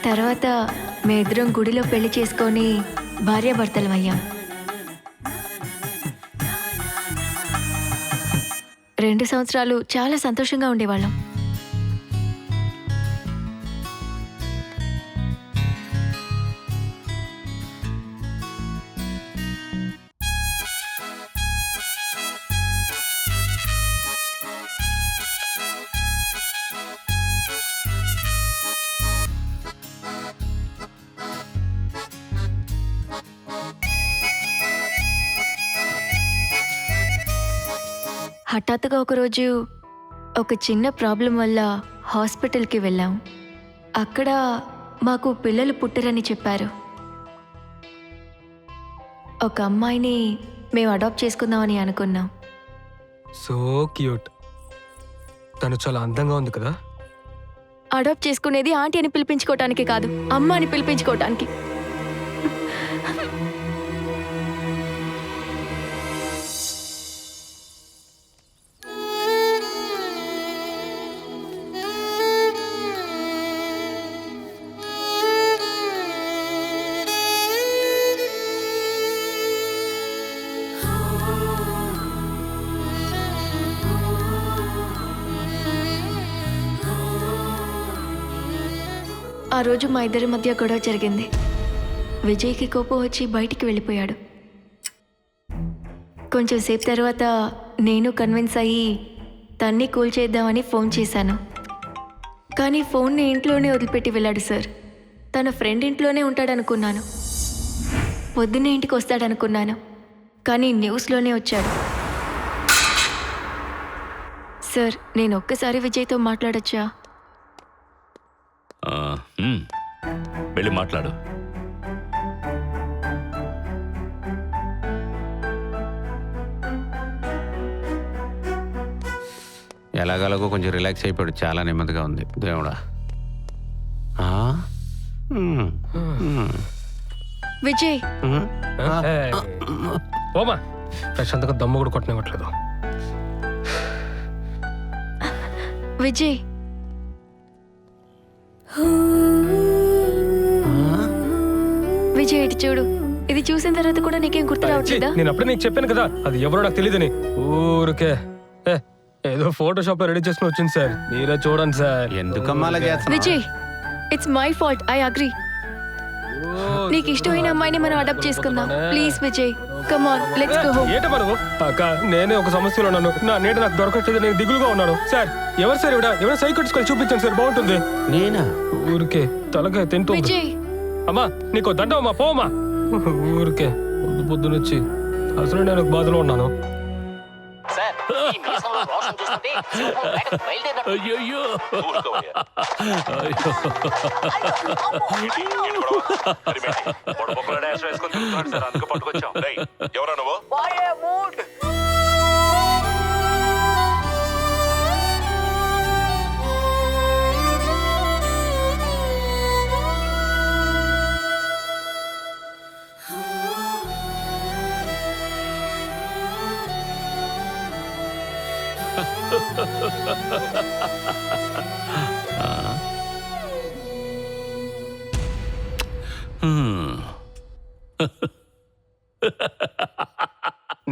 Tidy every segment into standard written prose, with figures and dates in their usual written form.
తర్వాత మేమిద్దరం గుడిలో పెళ్లి చేసుకొని భార్యాభర్తలం అయ్యాం. 2 సంవత్సరాలు చాలా సంతోషంగా ఉండేవాళ్ళం. హఠాత్తుగా ఒకరోజు ఒక చిన్న ప్రాబ్లం వల్ల హాస్పిటల్కి వెళ్ళాం. అక్కడ మాకు పిల్లలు పుట్టరని చెప్పారు. ఒక అమ్మాయిని మేము అడాప్ట్ చేసుకుందామని అనుకున్నాం. So cute. తను చాలా అందంగా ఉంది కదా. అడాప్ట్ చేసుకునేది ఆంటీ అని పిలిపించుకోవటానికి కాదు, అమ్మ అని పిలిపించుకోవటానికి. ఆ రోజు మా ఇద్దరి మధ్య గొడవ జరిగింది. విజయ్కి కోపం వచ్చి బయటికి వెళ్ళిపోయాడు. కొంచెం సేపు తర్వాత నేను కన్విన్స్ అయ్యి తన్ని కూల్ చేద్దామని ఫోన్ చేశాను. కానీ ఫోన్ని ఇంట్లోనే వదిలిపెట్టి వెళ్ళాడు సార్. తన ఫ్రెండ్ ఇంట్లోనే ఉంటాడనుకున్నాను. పొద్దున్నే ఇంటికి వస్తాడనుకున్నాను, కానీ న్యూస్లోనే వచ్చాడు. సార్, నేను ఒక్కసారి విజయ్తో మాట్లాడొచ్చా? వెళ్ళి మాట్లాడు. ఎలాగలాగో కొంచెం రిలాక్స్ అయిపోయాడు. చాలా నెమ్మదిగా ఉంది. దేవుడా. విజయ్, ఓమా ప్రశాంతంగా దమ్ము కూడా కొట్టనివ్వట్లేదు. విజయ్, విజయ్ ఇటు చూడు. ఇది చూసిన తర్వాత కూడా నీకేం గుర్తు రావట్లేదా? నేను అప్పుడే నీకు చెప్పాను కదా, అది ఎవరో నాకు తెలియదని. ఊరికే ఏదో ఫోటోషాప్ లో రెడీ చేసుకుని వచ్చింది సార్. మీరే చూడండి సార్. ఎందుకమ్మా అలా చేస్తున్నావ్? Vijay, it's my fault. I agree. నీకు ఇష్టమైన అమ్మాయిని మనం అడాప్ట్ చేసుకుందాం. Please Vijay, come on, let's go home. ఏంటమ్మా నువ్వు? అక్క, నేనే ఒక సమస్యలో ఉన్నాను. నా నీడ నాకు దొరకట్లేదు. నేను దిగులుగా ఉన్నాను సార్. ఎవరు సార్ ఇవిడ? ఎవరైనా సైకిట్స్కొని చూపించండి సార్, బాగుంటుంది. నేనా? ఊరికే తలకాయ తింటుంది. విజయ్, అమ్మా నీకు దండం అమ్మా, పోమ్మా. ఊరికే పొద్దునొచ్చి అసలు నేను ఒక బాధలో ఉన్నాను. అయ్యో ఎవరా నువ్వు?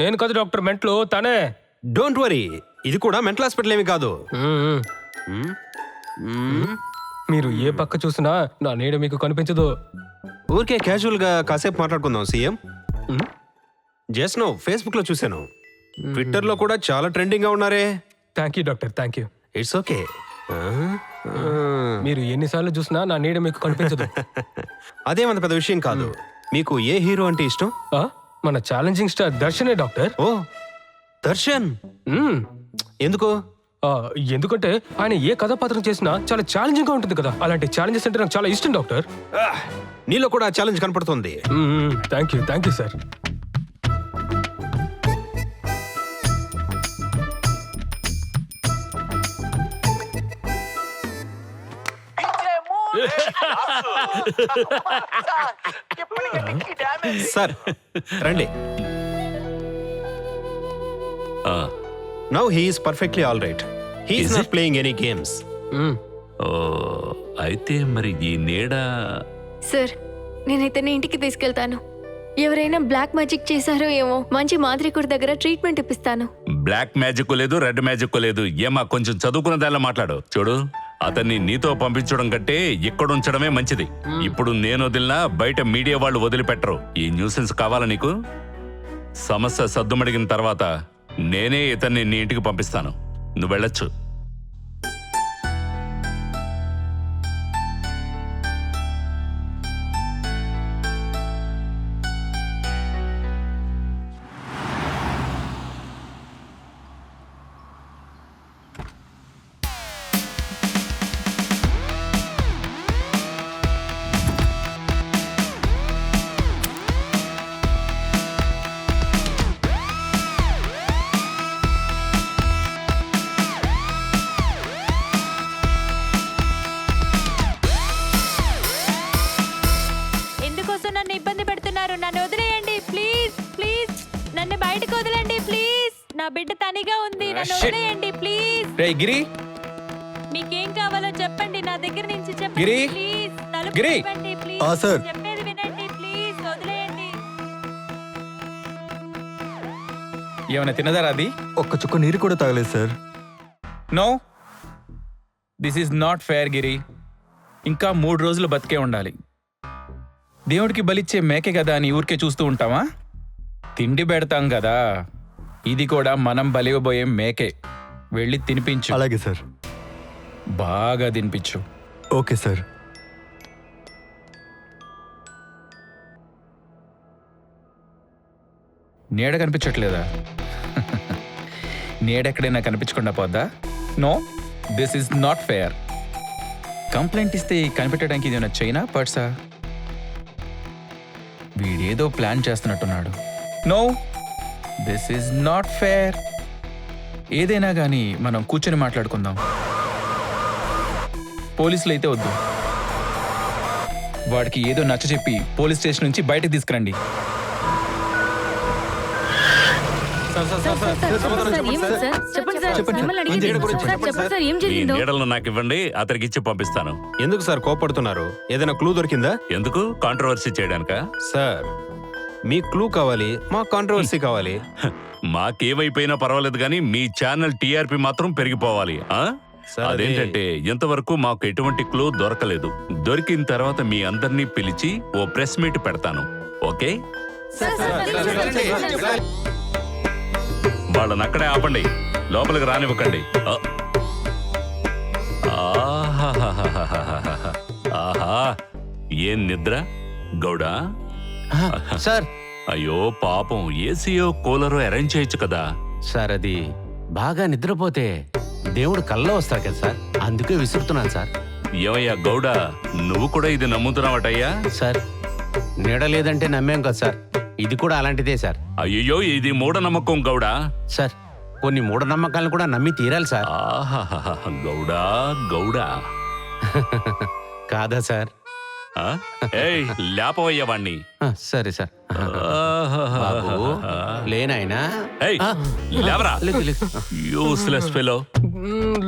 నేను కాదు డాక్టర్, మెంట్లు తనే. డోంట్ వరీ, ఇది కూడా మెంటల్ హాస్పిటల్ ఏమి కాదు. మీరు ఏ పక్క చూసినా నా నీడ మీకు కనిపించదు. ఊరికే క్యాజువల్ గా కాసేపు మాట్లాడుకుందాం సీఎం. జస్ట్ నో ఫేస్బుక్ లో చూశాను, ట్విట్టర్ లో కూడా చాలా ట్రెండింగ్ గా ఉన్నారే. Thank you doctor, thank you. It's okay. మీరు ఎన్నిసార్లు చూసినా నా నీడ మీకు కనిపించదు. అదేమంత పెద్ద విషయం కాదు. మీకు ఏ హీరో అంటే ఇష్టం? మన ఛాలెంజింగ్ స్టార్ దర్శనే డాక్టర్. ఓ దర్శన్. ఎందుకు? ఎందుకంటే ఆయన ఏ కథాపాత్రం చేసినా చాలా ఛాలెంజింగ్ గా ఉంటుంది కదా. అలాంటి ఛాలెంజెస్ అంటే నాకు చాలా ఇష్టం డాక్టర్. నీలో కూడా ఛాలెంజ్ కనపడుతుంది. Thank you sir. సార్ రండి. Now he is perfectly all right. He is not playing any games. ఓ, అయితే మరి ఈ నీడ సార్ నేను ఇతన్ని ఇంటికి తీసుకెళ్తాను. ఎవరైనా బ్లాక్ మ్యాజిక్ చేశారో ఏమో, మంచి మాంత్రికుడి దగ్గర ట్రీట్మెంట్ ఇప్పిస్తాను. బ్లాక్ మ్యాజిక్ లేదు, రెడ్ మ్యాజిక్ లేదు. ఏమా కొంచెం చదువుకున్న దానిలో మాట్లాడు. చూడు, అతన్ని నీతో పంపించడం కంటే ఇక్కడ ఉంచడమే మంచిది. ఇప్పుడు నేను వదిలినా బయట మీడియా వాళ్ళు వదిలిపెట్టరు. ఈ న్యూసెన్స్ కావాలా నీకు? సమస్య సద్దుమడిగిన తర్వాత నేనే ఇతన్ని నీ ఇంటికి పంపిస్తాను. నువ్వు వెళ్ళొచ్చు. ఎందుకోసం నన్ను ఇబ్బంది పెడుతున్నారు? నన్ను వదిలేయండి ప్లీజ్, ప్లీజ్ నన్ను బయటకు వదలండి ప్లీజ్. నా బిడ్డ తనిగా ఉంది, నన్ను వదిలేయండి ప్లీజ్. రేయ్ గిరి, మీకేం కావాలో చెప్పండి, నా దగ్గర నుంచి చెప్పండి గిరి, ప్లీజ్. తలుపు గిరి. తీయండి ప్లీజ్. సార్. చెప్పేది వినండి ప్లీజ్, వదిలేయండి. ఏమైనా తిన్నదారా అది? ఒక్క చుక్క నీరు కూడా తాగలేదు sir. No, this is not fair Giri. ఇంకా 3 రోజులు బతికే ఉండాలి. దేవుడికి బలిచ్చే మేకే కదా అని ఊరికే చూస్తూ ఉంటావా? తిండి పెడతాం కదా, ఇది కూడా మనం బలివబోయే మేకే. వెళ్ళి తినిపించు. అలాగే సార్. బాగా తినిపించు. Okay sir. నీడ కనిపించట్లేదా? నీడెక్కడైనా కనిపించకుండా పోద్దా? No, this is not fair. Complaint ఇస్తే కనిపెట్టడానికి ఇది చైనా పర్సా? వీడేదో ప్లాన్ చేస్తున్నట్టున్నాడు. No, this is not fair. ఏదైనా కానీ మనం కూర్చొని మాట్లాడుకుందాం. పోలీసులు అయితే వద్దు. వాడికి ఏదో నచ్చ చెప్పి పోలీస్ స్టేషన్ నుంచి బయటకు తీసుకురండి. ఈ నీడలను నాకు ఇవ్వండి, అతనికి ఇచ్చి పంపిస్తాను. ఎందుకు సార్ కోపడుతున్నారు? ఏదైనా క్లూ దొరికిందా? ఎందుకు? కాంట్రవర్సీ చేయడానికా? సార్ మీ క్లూ కావాలి, మా కాంట్రవర్సీ కావాలి. మాకేమైపోయినా పర్వాలేదు కానీ మీ ఛానల్ టీఆర్పీ మాత్రం పెరిగిపోవాలి. సార్, అదేంటంటే ఇంతవరకు మాకు ఎటువంటి క్లూ దొరకలేదు. దొరికిన తర్వాత మీ అందరినీ పిలిచి ఓ ప్రెస్ మీట్ పెడతాను. ఓకే? వాళ్ళని అక్కడే ఆపండి, లోపలికి రానివ్వకండి. ఆహా, ఏం నిద్ర గౌడా? సార్ అయ్యో పాపం, ఏసీయో కూలరో అరేంజ్ చేయొచ్చు కదా. సార్ అది బాగా నిద్రపోతే దేవుడు కల్లో వస్తారు కదా సార్, అందుకే విసురుతున్నాను సార్. ఏమయ్యా గౌడా, నువ్వు కూడా ఇది నమ్ముతున్నావటయ్యా? సార్ నీడ లేదంటే నమ్మేం కదా సార్, ఇది కూడా అలాంటిదే సార్. అయ్యో, ఇది మూఢనమ్మకం గౌడా. సార్ కొన్ని మూఢనమ్మకాలను కూడా నమ్మి తీరాలి సార్. ఆహాహా, గౌడా గౌడా. కాదా సార్? ఏయ్, లేపవయ్యా వాణ్ణి. సరే సార్. బాబు లేనాయనా? ఏయ్, లేవరా. Useless fellow.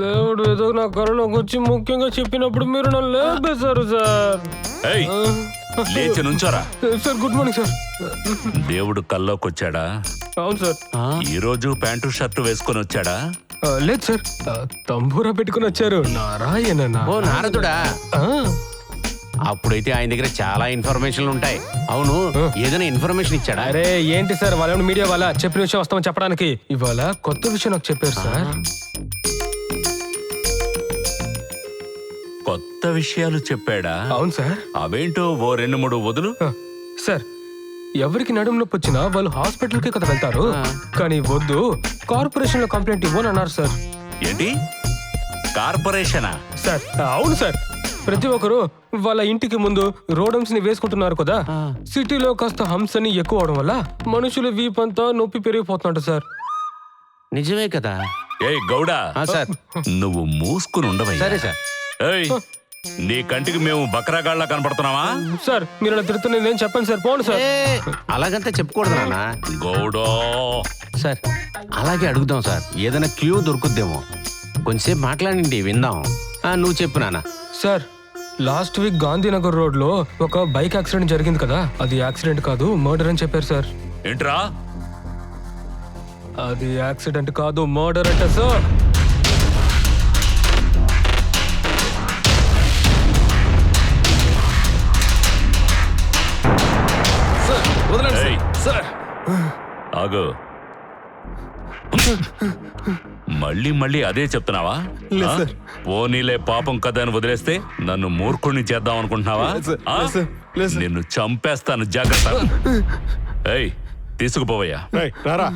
దేవుడు ఏదో నా కరోనాకు వచ్చి ముఖ్యంగా చెప్పినప్పుడు మీరు నన్ను లేపేశారు సార్. ఏయ్, లేచి నుంచోరా. Sir good morning sir. దేవుడు కల్లోకొచ్చాడా? అవును సార్. ఈ రోజు ప్యాంటు షర్టు వేసుకొని వచ్చాడా? లేదు సార్, తంబూరా పెట్టుకుని వచ్చారు. నారాయణ. ఓ నారదుడా, ఆ, అప్పుడైతే ఆయన దగ్గర చాలా ఇన్ఫర్మేషన్లు ఉంటాయి. అవును, ఏదైనా ఇన్ఫర్మేషన్ ఇచ్చాడా? అరే ఏంటి సార్, వాళ్ళ మీడియా వాళ్ళ చెప్పిన విషయం వస్తామని చెప్పడానికి ఇవాళ కొత్త విషయం నాకు చెప్పారు సార్. కొత్త విషయాలు చెప్పాడా? అవును సార్. అవేంటో ఓ 2-3 వదులు. సార్, ఎవరికి నడుము నొప్పి వచ్చినా వాళ్ళు హాస్పిటల్కి కదా వెళ్తారు. కానీ వద్దు, కార్పొరేషన్ లో కంప్లైంట్ ఇవ్వని అన్నారు సార్. ఏంటి? కార్పొరేషనా? సార్ అవును సార్. ప్రతి ఒక్కరు వాళ్ళ ఇంటికి ముందు రోడమ్స్ ని వేసుకుంటున్నారు కదా. సిటీలో కాస్త హంసని ఎక్కువ అవడం వల్ల మనుషుల వీపంతా నొప్పి పెరిగిపోతున్నట్టు సార్. నిజమే కదా. ఏయ్ గౌడా, సార్ నువ్వు మూసుకుని ఉండవయ్యా. సరే సార్. ఏయ్, నీ కంటికి మేము బకరాగాళ్ళ కనపడుతున్నావా? సార్ మీరు అలా తిడుతున్నా నేను చెప్పండి సార్. పోను సార్. అలాగంతా చెప్పకూడదు నాన్న. గౌడో, సార్ అలాగే అడుగుదాం సార్, ఏదైనా క్లూ దొరుకుద్దేమో. కొంచెంసేపు మాట్లాడండి, విందాం. నువ్వు చెప్పు నాన్న. Sir last week Gandhinagar road లో ఒక బైక్ యాక్సిడెంట్ జరిగింది కదా, అది యాక్సిడెంట్ కాదు మర్డర్ అని చెప్పారు సార్. ఏంట్రా? అది యాక్సిడెంట్ కాదు మర్డర్ అంట సార్. ఏయ్, ఆగు. మళ్ళీ మళ్ళీ అదే చెప్తున్నావా? లేదు ఆ? సార్. పోనీలే పాపం కదా అని వదిలేస్తే నన్ను మూర్ఖుణ్ణి చేద్దాం అనుకుంటున్నావా? ఆ? లేదు సార్. లేదు సార్. నిన్ను చంపేస్తాను, జాగ్రత్త. ఏయ్, తీసుకుపోవయ్యా. రారా